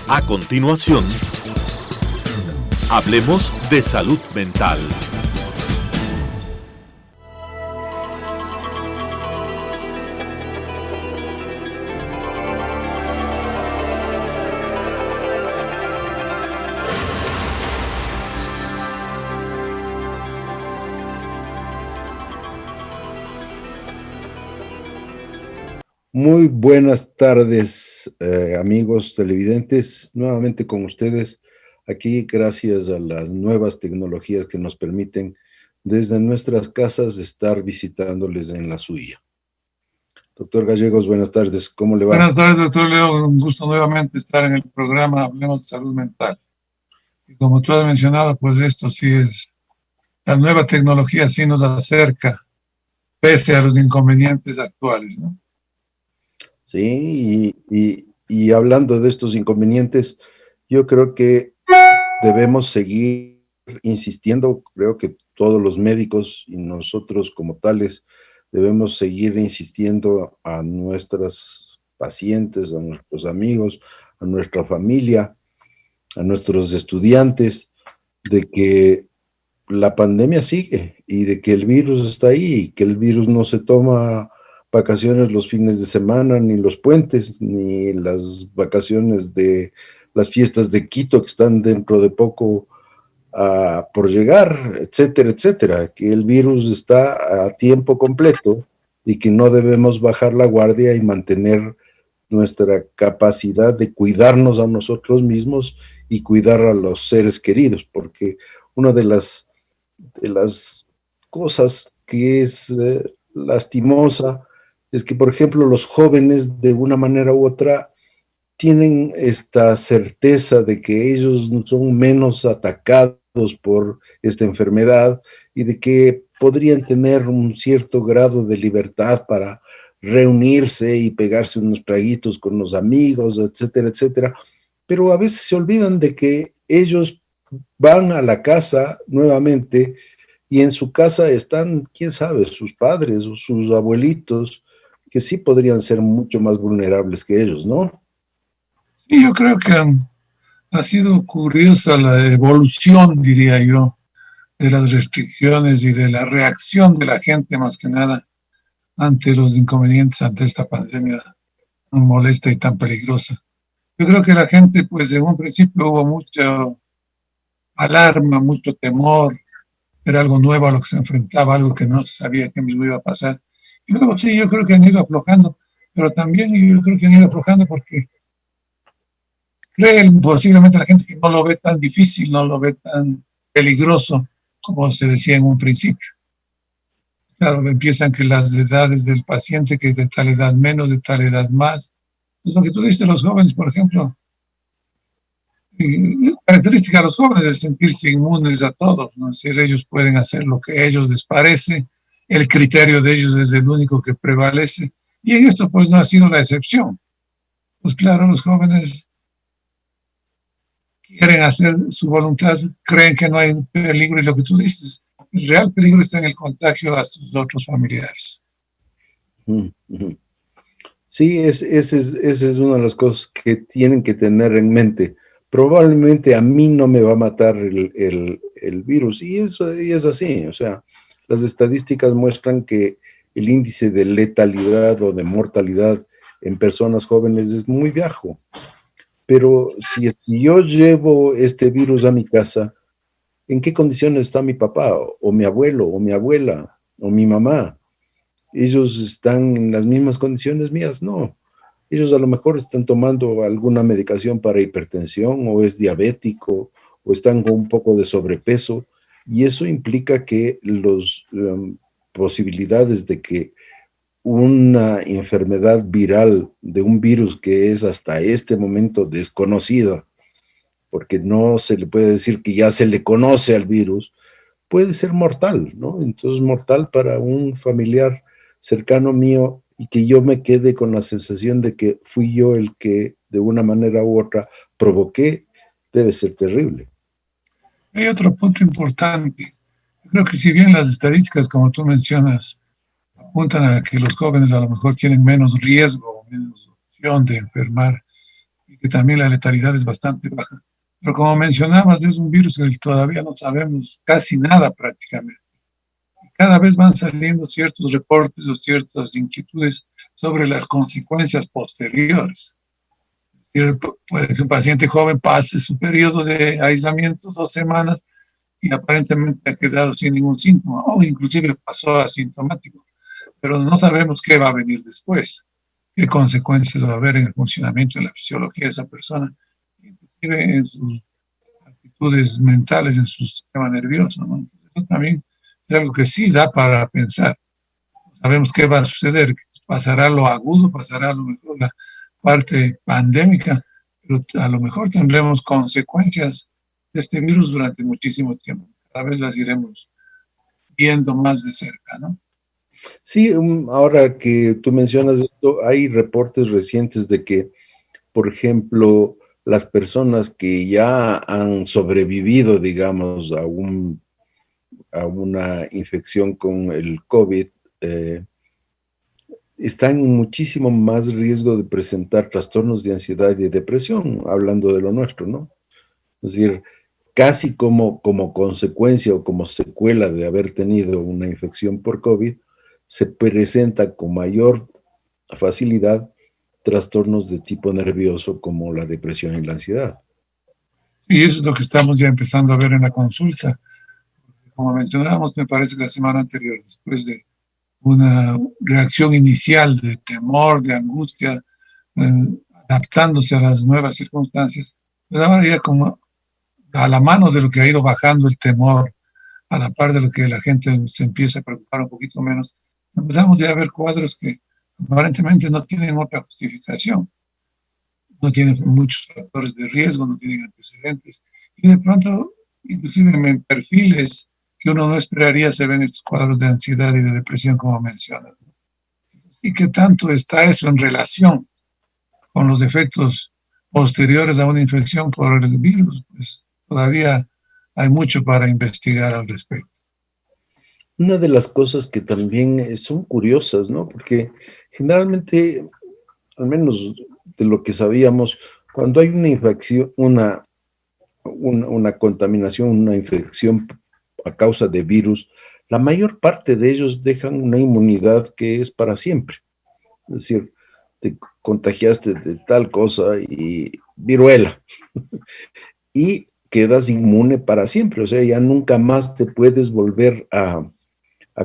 A continuación, hablemos de salud mental. Muy buenas tardes, amigos televidentes, nuevamente con ustedes aquí gracias a las nuevas tecnologías que nos permiten desde nuestras casas estar visitándoles en la suya. Doctor Gallegos, buenas tardes, ¿cómo le va? Buenas tardes, doctor Leo, un gusto nuevamente estar en el programa Hablemos de Salud Mental. Y como tú has mencionado, pues esto sí es, la nueva tecnología sí nos acerca, pese a los inconvenientes actuales, ¿no? Sí, y hablando de estos inconvenientes, yo creo que debemos seguir insistiendo, creo que todos los médicos y nosotros como tales debemos seguir insistiendo a nuestras pacientes, a nuestros amigos, a nuestra familia, a nuestros estudiantes, de que la pandemia sigue y de que el virus está ahí y que el virus no se toma vacaciones los fines de semana, ni los puentes, ni las vacaciones de las fiestas de Quito que están dentro de poco por llegar, etcétera, etcétera, que el virus está a tiempo completo y que no debemos bajar la guardia y mantener nuestra capacidad de cuidarnos a nosotros mismos y cuidar a los seres queridos, porque una de las cosas que es lastimosa es que, por ejemplo, los jóvenes de una manera u otra tienen esta certeza de que ellos son menos atacados por esta enfermedad y de que podrían tener un cierto grado de libertad para reunirse y pegarse unos traguitos con los amigos, etcétera, etcétera, pero a veces se olvidan de que ellos van a la casa nuevamente y en su casa están, quién sabe, sus padres o sus abuelitos, que sí podrían ser mucho más vulnerables que ellos, ¿no? Y yo creo que ha sido curiosa la evolución, diría yo, de las restricciones y de la reacción de la gente, más que nada, ante los inconvenientes, ante esta pandemia tan molesta y tan peligrosa. Yo creo que la gente, pues en un principio hubo mucha alarma, mucho temor, era algo nuevo a lo que se enfrentaba, algo que no se sabía que mismo iba a pasar. Y luego sí, yo creo que han ido aflojando, pero también yo creo que han ido aflojando porque creen posiblemente la gente que no lo ve tan difícil, no lo ve tan peligroso como se decía en un principio. Claro, empiezan que las edades del paciente, que de tal edad menos, de tal edad más. Es lo que tú dices, los jóvenes, por ejemplo, característica de los jóvenes es sentirse inmunes a todos, ¿no? Es decir, ellos pueden hacer lo que a ellos les parece, el criterio de ellos es el único que prevalece, y en esto pues no ha sido la excepción. Pues claro, los jóvenes quieren hacer su voluntad, creen que no hay peligro, y lo que tú dices, el real peligro está en el contagio a sus otros familiares. Sí, esa es una de las cosas que tienen que tener en mente. Probablemente a mí no me va a matar el virus, y es así, o sea, las estadísticas muestran que el índice de letalidad o de mortalidad en personas jóvenes es muy bajo, pero si yo llevo este virus a mi casa, ¿en qué condiciones está mi papá, o mi abuelo, o mi abuela, o mi mamá? ¿Ellos están en las mismas condiciones mías? No. Ellos a lo mejor están tomando alguna medicación para hipertensión, o es diabético, o están con un poco de sobrepeso, y eso implica que las posibilidades de que una enfermedad viral de un virus que es hasta este momento desconocida, porque no se le puede decir que ya se le conoce al virus, puede ser mortal, ¿no? Entonces, mortal para un familiar cercano mío, y que yo me quede con la sensación de que fui yo el que de una manera u otra provoqué, debe ser terrible. Hay otro punto importante. Creo que si bien las estadísticas, como tú mencionas, apuntan a que los jóvenes a lo mejor tienen menos riesgo, menos opción de enfermar, y que también la letalidad es bastante baja. Pero como mencionabas, es un virus del que todavía no sabemos casi nada prácticamente. Cada vez van saliendo ciertos reportes o ciertas inquietudes sobre las consecuencias posteriores. Es decir, puede que un paciente joven pase su periodo de aislamiento 2 semanas y aparentemente ha quedado sin ningún síntoma, o inclusive pasó asintomático, pero no sabemos qué va a venir después, qué consecuencias va a haber en el funcionamiento, en la fisiología de esa persona, inclusive en sus actitudes mentales, en su sistema nervioso, ¿no? Eso también es algo que sí da para pensar. Sabemos qué va a suceder, pasará lo agudo, pasará a lo mejor la parte pandémica, pero a lo mejor tendremos consecuencias de este virus durante muchísimo tiempo. Cada vez las iremos viendo más de cerca, ¿no? Sí, ahora que tú mencionas esto, hay reportes recientes de que, por ejemplo, las personas que ya han sobrevivido, digamos, a una infección con el COVID, están en muchísimo más riesgo de presentar trastornos de ansiedad y de depresión, hablando de lo nuestro, ¿no? Es decir, casi como consecuencia o como secuela de haber tenido una infección por COVID, se presenta con mayor facilidad trastornos de tipo nervioso como la depresión y la ansiedad. Y eso es lo que estamos ya empezando a ver en la consulta. Como mencionábamos, me parece que la semana anterior, después de una reacción inicial de temor, de angustia, adaptándose a las nuevas circunstancias, pues ahora ya como a la mano de lo que ha ido bajando el temor, a la par de lo que la gente se empieza a preocupar un poquito menos, empezamos ya a ver cuadros que aparentemente no tienen otra justificación, no tienen muchos factores de riesgo, no tienen antecedentes, y de pronto, inclusive en perfiles que uno no esperaría, se ven estos cuadros de ansiedad y de depresión como mencionas. ¿Y qué tanto está eso en relación con los efectos posteriores a una infección por el virus? Pues todavía hay mucho para investigar al respecto. Una de las cosas que también son curiosas, ¿no? Porque generalmente, al menos de lo que sabíamos, cuando hay una infección, una contaminación, una infección a causa de virus, la mayor parte de ellos dejan una inmunidad que es para siempre. Es decir, te contagiaste de tal cosa y viruela y quedas inmune para siempre, o sea, ya nunca más te puedes volver a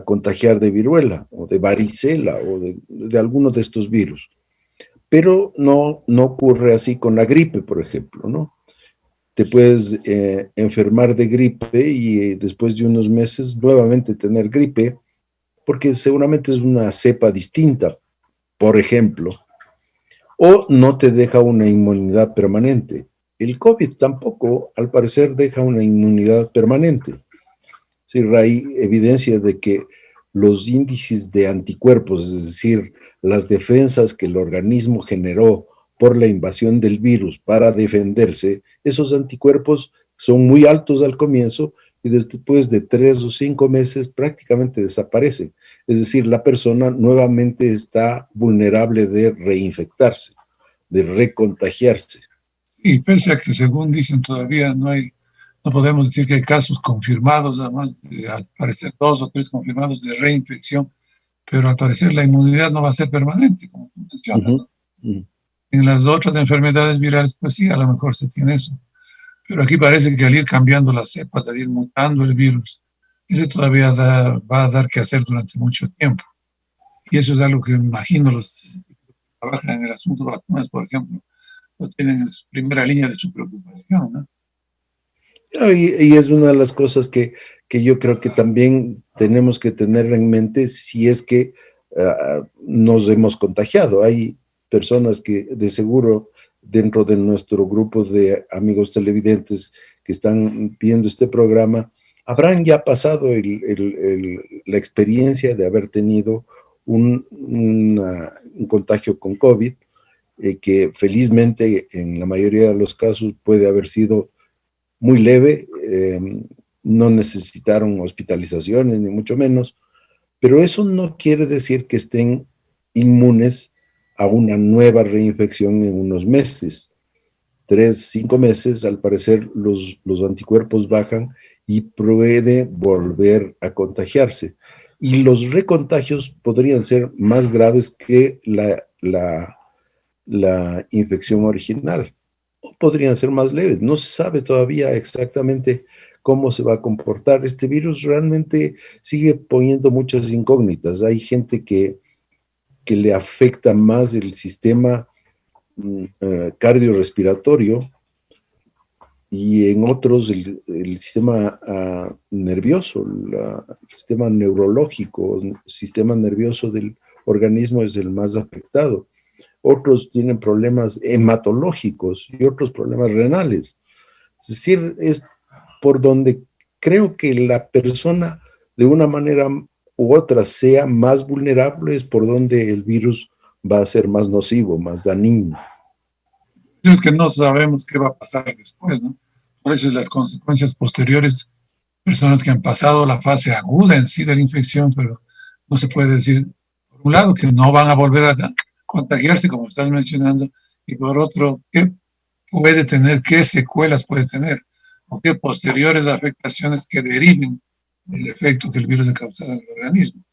contagiar de viruela o de varicela o de alguno de estos virus. Pero no ocurre así con la gripe, por ejemplo, ¿no? Te puedes enfermar de gripe y después de unos meses nuevamente tener gripe, porque seguramente es una cepa distinta, por ejemplo, o no te deja una inmunidad permanente. El COVID tampoco, al parecer, deja una inmunidad permanente. Sí, hay evidencia de que los índices de anticuerpos, es decir, las defensas que el organismo generó por la invasión del virus para defenderse, esos anticuerpos son muy altos al comienzo y después de 3 o 5 meses prácticamente desaparecen. Es decir, la persona nuevamente está vulnerable de reinfectarse, de recontagiarse. Y pese a que, según dicen, todavía no podemos decir que hay casos confirmados, además de, al parecer, 2 o 3 confirmados de reinfección, pero al parecer la inmunidad no va a ser permanente, como tú mencionas, ¿no? En las otras enfermedades virales, pues sí, a lo mejor se tiene eso. Pero aquí parece que al ir cambiando las cepas, al ir mutando el virus, ese todavía va a dar que hacer durante mucho tiempo. Y eso es algo que me imagino los que trabajan en el asunto de vacunas, por ejemplo, lo tienen en su primera línea de su preocupación, ¿no? Y es una de las cosas que yo creo que también tenemos que tener en mente si es que nos hemos contagiado. Hay personas que de seguro dentro de nuestro grupo de amigos televidentes que están viendo este programa, habrán ya pasado la experiencia de haber tenido un contagio con COVID, que felizmente en la mayoría de los casos puede haber sido muy leve, no necesitaron hospitalizaciones, ni mucho menos, pero eso no quiere decir que estén inmunes a una nueva reinfección en unos meses. 3, 5 meses, al parecer los anticuerpos bajan y puede volver a contagiarse. Y los recontagios podrían ser más graves que la infección original, o podrían ser más leves. No se sabe todavía exactamente cómo se va a comportar. Este virus realmente sigue poniendo muchas incógnitas. Hay gente que le afecta más el sistema cardiorrespiratorio, y en otros el sistema nervioso, el sistema neurológico, el sistema nervioso del organismo es el más afectado. Otros tienen problemas hematológicos y otros problemas renales. Es decir, es por donde creo que la persona de una manera u otra sea más vulnerable, es por donde el virus va a ser más nocivo, más dañino. Es que no sabemos qué va a pasar después, ¿no? Por eso las consecuencias posteriores, personas que han pasado la fase aguda en sí de la infección, pero no se puede decir, por un lado, que no van a volver a contagiarse, como estás mencionando, y por otro, qué puede tener, qué secuelas puede tener, o qué posteriores afectaciones que deriven del efecto que el virus ha causado en el organismo.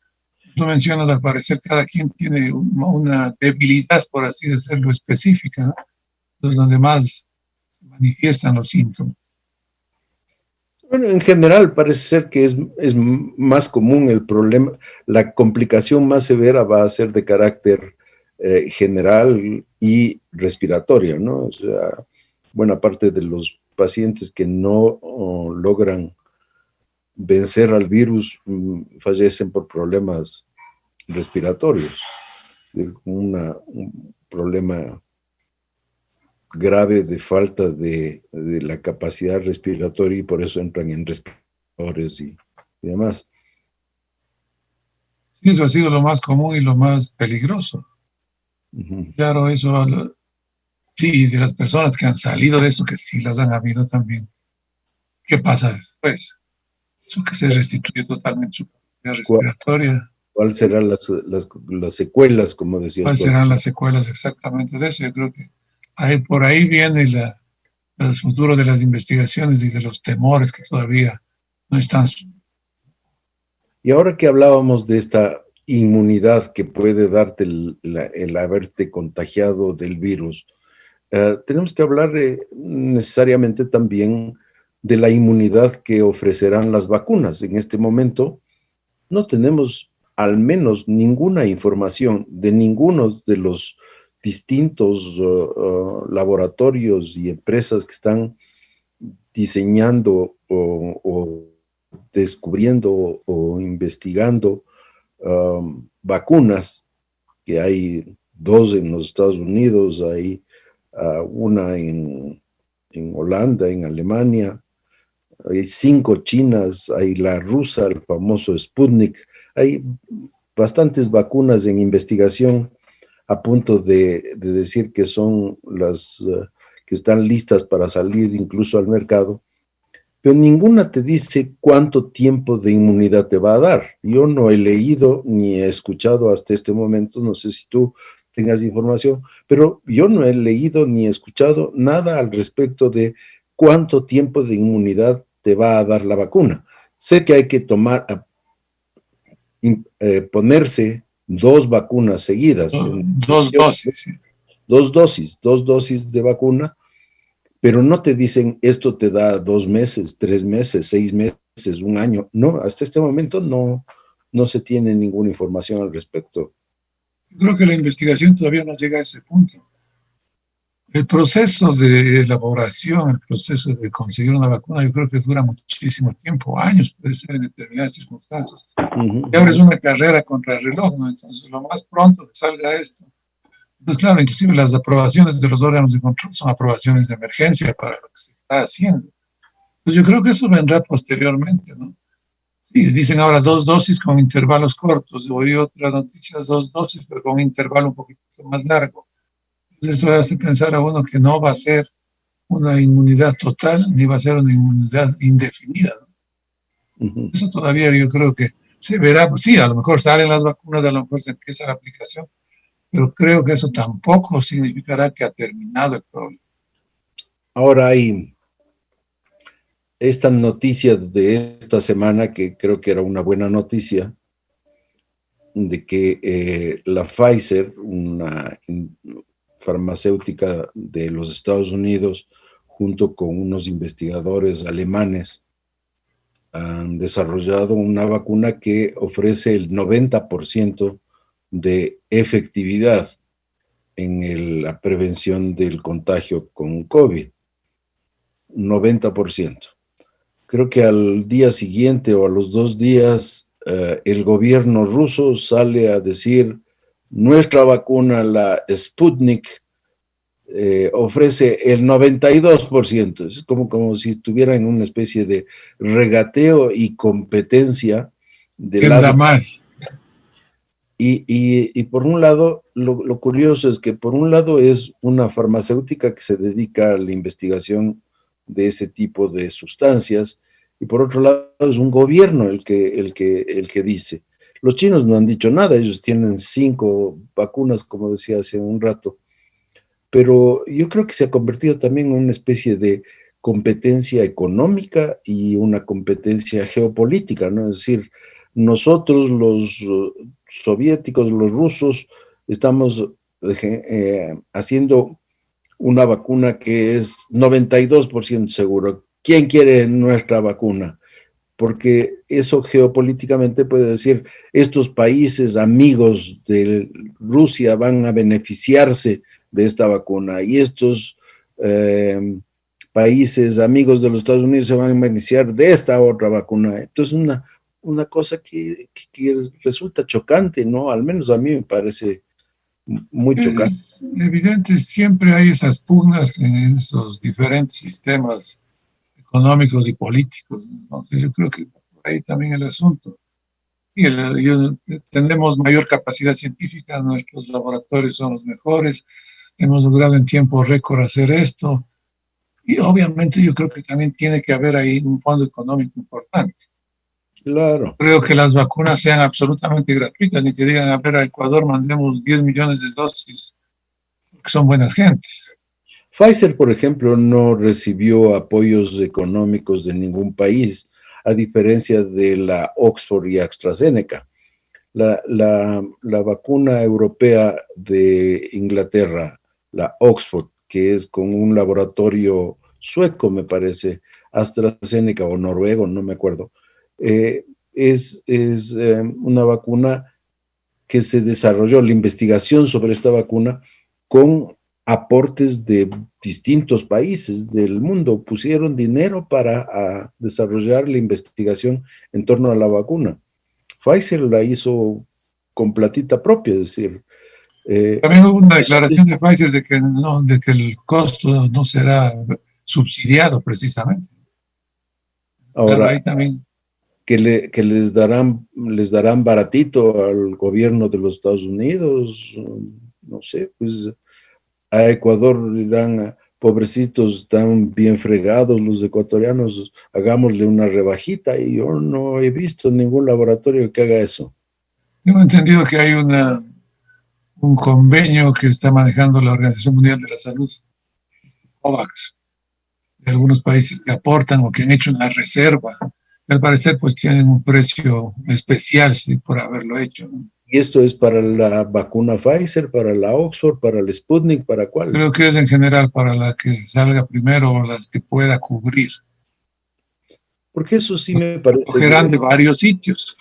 Tú mencionas, al parecer, cada quien tiene una debilidad, por así decirlo, específica, ¿no? Entonces, donde más se manifiestan los síntomas. Bueno, en general parece ser que es más común el problema, la complicación más severa va a ser de carácter general y respiratoria, ¿no? O sea, buena parte de los pacientes que no logran vencer al virus fallecen por problemas respiratorios, un problema grave de falta de la capacidad respiratoria, y por eso entran en respiradores y demás. Eso ha sido lo más común y lo más peligroso. Claro, eso, sí, de las personas que han salido de eso, que sí las han habido también. ¿Qué pasa después? Eso que se restituye totalmente su capacidad respiratoria. ¿Cuáles serán las secuelas, como decías? ¿Cuáles serán las secuelas exactamente de eso? Yo creo que por ahí viene el futuro de las investigaciones y de los temores que todavía no están. Y ahora que hablábamos de esta inmunidad que puede darte el haberte contagiado del virus, tenemos que hablar necesariamente también de la inmunidad que ofrecerán las vacunas. En este momento no tenemos al menos ninguna información de ninguno de los distintos laboratorios y empresas que están diseñando o descubriendo o investigando vacunas, que hay 2 en los Estados Unidos, hay una en Holanda, en Alemania, hay 5 chinas, hay la rusa, el famoso Sputnik, hay bastantes vacunas en investigación, a punto de decir que son las que están listas para salir incluso al mercado, pero ninguna te dice cuánto tiempo de inmunidad te va a dar. Yo no he leído ni he escuchado hasta este momento, no sé si tú tengas información, pero yo no he leído ni he escuchado nada al respecto de cuánto tiempo de inmunidad te va a dar la vacuna. Sé que hay que ponerse 2 vacunas seguidas. 2 dosis. Sí. 2 dosis de vacuna, pero no te dicen esto te da 2 meses, 3 meses, 6 meses, 1 año. No, hasta este momento no se tiene ninguna información al respecto. Yo creo que la investigación todavía no llega a ese punto. El proceso de elaboración, el proceso de conseguir una vacuna, yo creo que dura muchísimo tiempo, años, puede ser en determinadas circunstancias. Y ahora es una carrera contra el reloj, ¿no? Entonces, lo más pronto que salga esto. Entonces, claro, inclusive las aprobaciones de los órganos de control son aprobaciones de emergencia para lo que se está haciendo. Entonces, yo creo que eso vendrá posteriormente, ¿no? Sí, dicen ahora 2 dosis con intervalos cortos. Oí otra noticia, 2 dosis, pero con un intervalo un poquito más largo. Entonces, eso hace pensar a uno que no va a ser una inmunidad total, ni va a ser una inmunidad indefinida, ¿no? Eso todavía yo creo que se verá. Sí, a lo mejor salen las vacunas, a lo mejor se empieza la aplicación, pero creo que eso tampoco significará que ha terminado el problema. Ahora hay esta noticia de esta semana, que creo que era una buena noticia, de que la Pfizer, una farmacéutica de los Estados Unidos, junto con unos investigadores alemanes, han desarrollado una vacuna que ofrece el 90% de efectividad en la prevención del contagio con COVID. 90%. Creo que al día siguiente o a los 2 días, el gobierno ruso sale a decir: nuestra vacuna, la Sputnik, ofrece el 92%. Es como si estuviera en una especie de regateo y competencia de ¿Quién da lado. más? Y por un lado, lo curioso es que por un lado es una farmacéutica que se dedica a la investigación de ese tipo de sustancias, y por otro lado es un gobierno el que dice. Los chinos no han dicho nada, ellos tienen 5 vacunas, como decía hace un rato, pero yo creo que se ha convertido también en una especie de competencia económica y una competencia geopolítica, ¿no? Es decir, nosotros los soviéticos, los rusos, estamos haciendo una vacuna que es 92% seguro. ¿Quién quiere nuestra vacuna? Porque eso geopolíticamente puede decir: estos países amigos de Rusia van a beneficiarse de esta vacuna, y estos países amigos de los Estados Unidos se van a beneficiar de esta otra vacuna. Entonces, una cosa que resulta chocante, ¿no? Al menos a mí me parece muy chocante. Es evidente, siempre hay esas pugnas en esos diferentes sistemas económicos y políticos. Entonces yo creo que por ahí también el asunto. Y tenemos mayor capacidad científica, nuestros laboratorios son los mejores, hemos logrado en tiempo récord hacer esto. Y obviamente yo creo que también tiene que haber ahí un fondo económico importante. Claro. Creo que las vacunas sean absolutamente gratuitas, ni que digan: a ver, a Ecuador mandemos 10 millones de dosis, porque son buenas gentes. Pfizer, por ejemplo, no recibió apoyos económicos de ningún país, a diferencia de la Oxford y AstraZeneca. La vacuna europea de Inglaterra, la Oxford, que es con un laboratorio sueco, me parece, AstraZeneca o noruego, no me acuerdo, es una vacuna que se desarrolló, la investigación sobre esta vacuna, con aportes de distintos países del mundo. Pusieron dinero para desarrollar la investigación en torno a la vacuna. Pfizer la hizo con platita propia, es decir. También hubo una declaración de Pfizer de que, no, de que el costo no será subsidiado precisamente. Ahora, claro, ahí también. Que les darán baratito al gobierno de los Estados Unidos, no sé, pues a Ecuador dirán: pobrecitos, están bien fregados los ecuatorianos, hagámosle una rebajita, y yo no he visto ningún laboratorio que haga eso. Tengo entendido que hay un convenio que está manejando la Organización Mundial de la Salud, COVAX, de algunos países que aportan o que han hecho una reserva. Al parecer, pues tienen un precio especial, sí, por haberlo hecho, ¿no? ¿Y esto es para la vacuna Pfizer, para la Oxford, para el Sputnik, para cuál? Creo que es en general para la que salga primero o las que pueda cubrir. Porque eso sí me parece... Cogerán de varios sitios.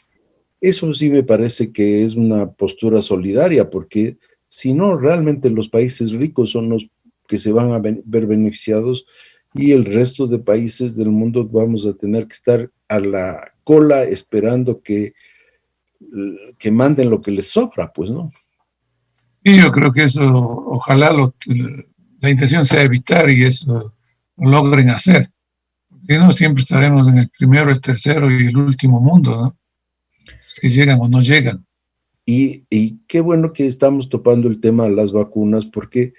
Eso sí me parece que es una postura solidaria, porque si no, realmente los países ricos son los que se van a ver beneficiados, y el resto de países del mundo vamos a tener que estar a la cola esperando que manden lo que les sobra, pues, ¿no? Y yo creo que eso, ojalá la intención sea evitar y eso lo logren hacer. Si no, siempre estaremos en el primero, el tercero y el último mundo, ¿no? Si llegan o no llegan. Y qué bueno que estamos topando el tema de las vacunas, porque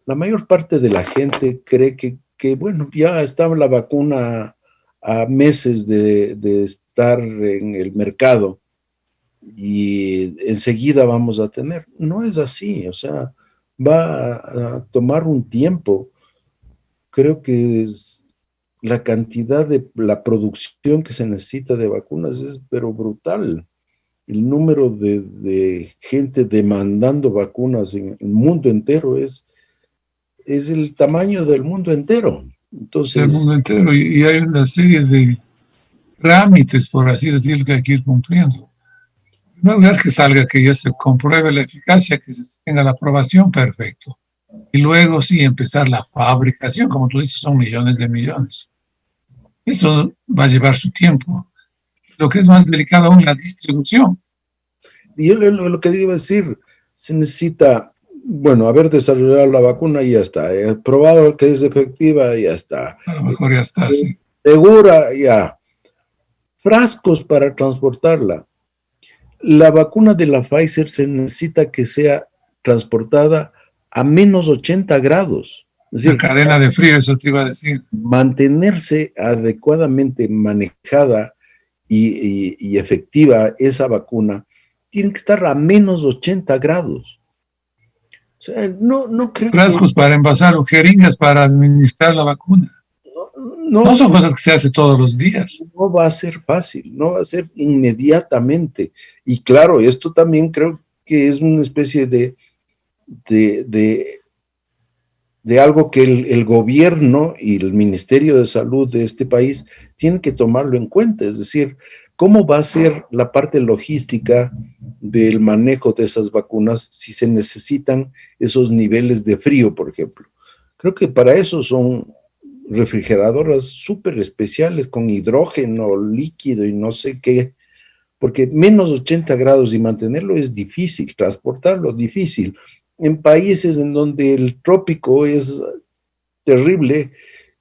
la mayor parte de la gente cree que bueno, ya está la vacuna a meses de estar en el mercado y enseguida vamos a tener. No es así, o sea, va a tomar un tiempo. creo que es la cantidad de la producción que se necesita de vacunas es pero brutal. El número de gente demandando vacunas en el mundo entero es el tamaño del mundo entero. Del Entonces, mundo entero, y hay una serie de trámites, por así decirlo, que hay que ir cumpliendo. En primer lugar, que salga, que ya se compruebe la eficacia, que se tenga la aprobación, perfecto. Y luego sí empezar la fabricación, como tú dices, son millones de millones. Eso va a llevar su tiempo. Lo que es más delicado aún, la distribución. y yo lo que iba a decir, se necesita, bueno, haber desarrollado la vacuna y ya está, probado que es efectiva y ya está, A lo mejor ya está así. segura ya, frascos para transportarla. La vacuna de la Pfizer se necesita que sea transportada a menos 80 grados. Es La decir, cadena de frío, eso te iba a decir. mantenerse adecuadamente manejada y efectiva esa vacuna, tiene que estar a menos 80 grados. O sea, no creo Frascos para envasar o jeringas para administrar la vacuna. No son cosas que se hace todos los días. No va a ser fácil, no va a ser inmediatamente. Y claro, esto también creo que es una especie de algo que el gobierno y el Ministerio de Salud de este país tienen que tomarlo en cuenta. Es decir, ¿cómo va a ser la parte logística del manejo de esas vacunas si se necesitan esos niveles de frío, por ejemplo? Creo que para eso son refrigeradoras súper especiales con hidrógeno líquido y no sé qué, porque menos 80 grados y mantenerlo es difícil, transportarlo es difícil. En países en donde el trópico es terrible,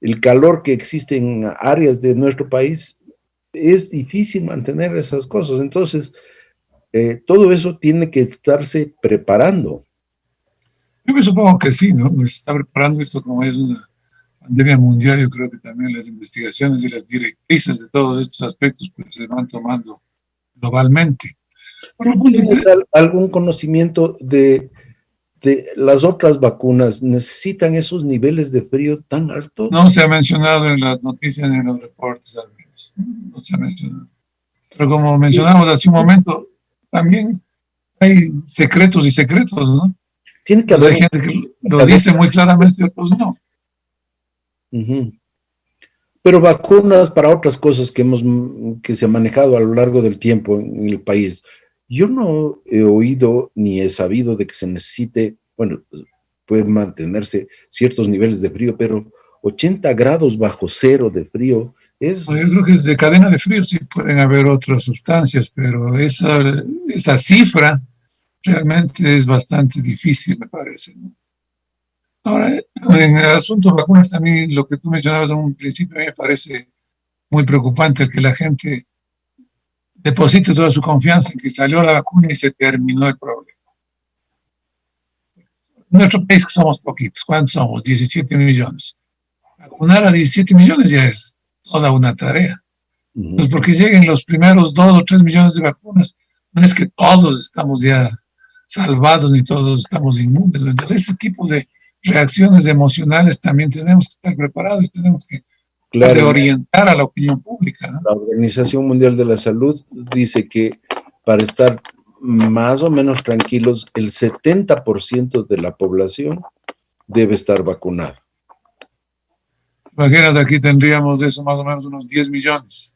el calor que existe en áreas de nuestro país, es difícil mantener esas cosas. Entonces, todo eso tiene que estarse preparando. Yo me supongo que sí, ¿no? Se está preparando esto como es una pandemia mundial. Yo creo que también las investigaciones y las directrices de todos estos aspectos pues, se van tomando globalmente. ¿Tienes algún conocimiento de las otras vacunas? ¿Necesitan esos niveles de frío tan altos? No se ha mencionado en las noticias ni en los reportes, al menos. No se ha mencionado. Pero como mencionamos hace un momento, también hay secretos y secretos, ¿no? Tiene que Entonces, haber hay gente que lo dice muy claramente y otros no. Pero vacunas para otras cosas que se han manejado a lo largo del tiempo en el país. Yo no he oído ni he sabido de que se necesite, bueno, pueden mantenerse ciertos niveles de frío, pero 80 grados bajo cero de frío es... Yo creo que de cadena de frío sí pueden haber otras sustancias, pero esa cifra realmente es bastante difícil, me parece, ¿no? Ahora, en el asunto de vacunas también, lo que tú mencionabas en un principio, a mí me parece muy preocupante el que la gente deposite toda su confianza en que salió la vacuna y se terminó el problema. En nuestro país que somos poquitos, ¿cuántos somos? 17 millones. Vacunar a 17 millones ya es toda una tarea. Pues porque lleguen los primeros 2 o 3 millones de vacunas, no es que todos estamos ya salvados ni todos estamos inmunes. Entonces, ese tipo de reacciones emocionales también tenemos que estar preparados y tenemos que orientar a la opinión pública, ¿no? La Organización Mundial de la Salud dice que para estar más o menos tranquilos, el 70% de la población debe estar vacunada. Imagínate, aquí tendríamos de eso más o menos unos 10 millones.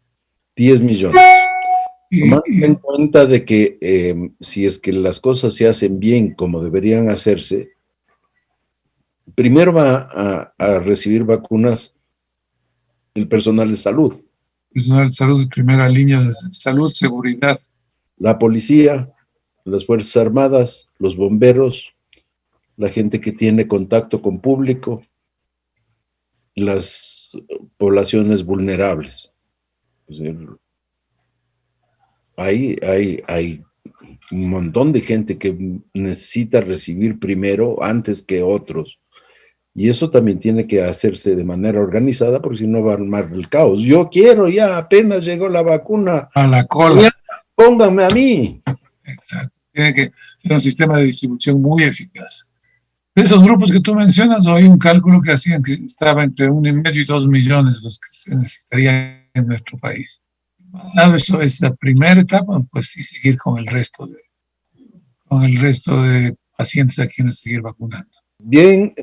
10 millones. Tomando en cuenta de que si es que las cosas se hacen bien como deberían hacerse, primero va a recibir vacunas el personal de salud. Personal de salud de primera línea de salud, seguridad. La policía, las Fuerzas Armadas, los bomberos, la gente que tiene contacto con público, las poblaciones vulnerables. Es decir, hay un montón de gente que necesita recibir primero antes que otros. Y eso también tiene que hacerse de manera organizada porque si no va a armar el caos. Yo quiero ya, apenas llegó la vacuna. A la cola. Ya, pónganme a mí. Exacto. Tiene que ser un sistema de distribución muy eficaz. De esos grupos que tú mencionas, hay un cálculo que hacían que estaba entre 1,5 y 2 millones los que se necesitarían en nuestro país. Pasado eso, esa primera etapa, pues sí seguir con el resto de pacientes a quienes seguir vacunando. Bien,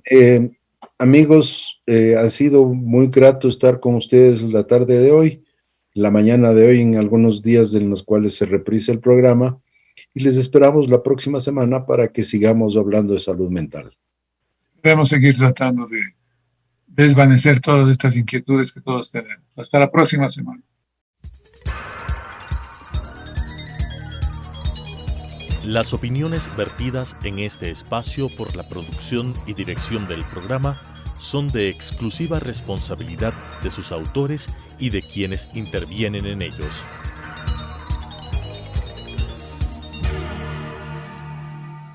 amigos, ha sido muy grato estar con ustedes la tarde de hoy, la mañana de hoy, en algunos días en los cuales se reprisa el programa, y les esperamos la próxima semana para que sigamos hablando de salud mental. Debemos seguir tratando de desvanecer todas estas inquietudes que todos tenemos. Hasta la próxima semana. Las opiniones vertidas en este espacio por la producción y dirección del programa son de exclusiva responsabilidad de sus autores y de quienes intervienen en ellos.